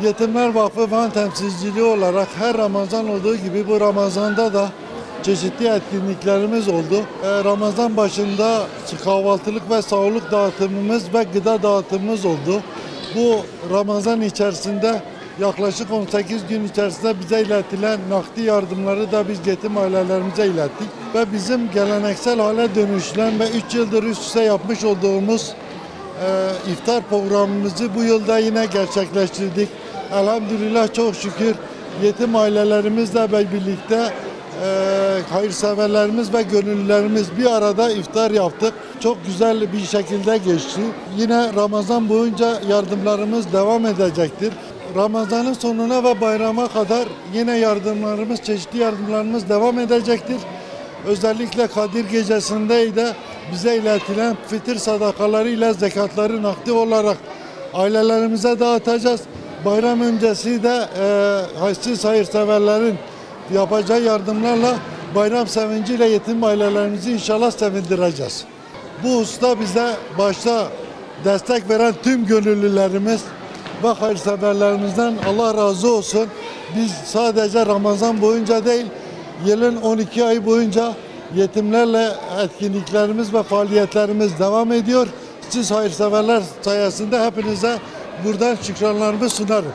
Yetimler Vakfı Van temsilciliği olarak her Ramazan olduğu gibi bu Ramazan'da da çeşitli etkinliklerimiz oldu. Ramazan başında kahvaltılık ve sağlık dağıtımımız ve gıda dağıtımımız oldu. Bu Ramazan içerisinde yaklaşık 18 gün içerisinde bize iletilen nakdi yardımları da biz yetim ailelerimize ilettik. Ve bizim geleneksel hale dönüşen ve 3 yıldır üst üste yapmış olduğumuz iftar programımızı bu yılda yine gerçekleştirdik. Elhamdülillah çok şükür yetim ailelerimizle birlikte hayırseverlerimiz ve gönüllülerimiz bir arada iftar yaptık. Çok güzel bir şekilde geçti. Yine Ramazan boyunca yardımlarımız devam edecektir. Ramazan'ın sonuna ve bayrama kadar yine yardımlarımız, çeşitli yardımlarımız devam edecektir. Özellikle Kadir Gecesi'nde de bize iletilen fitir sadakalarıyla zekatları nakdi olarak ailelerimize dağıtacağız. Bayram öncesi de hassiz hayırseverlerin yapacağı yardımlarla bayram sevinciyle yetim ailelerimizi inşallah sevindireceğiz. Bu hususta bize başta destek veren tüm gönüllülerimiz ve hayırseverlerimizden Allah razı olsun. Biz sadece Ramazan boyunca değil, yılın 12 ay boyunca yetimlerle etkinliklerimiz ve faaliyetlerimiz devam ediyor. Siz hayırseverler sayesinde hepinize buradan şükranlarımı sunarım.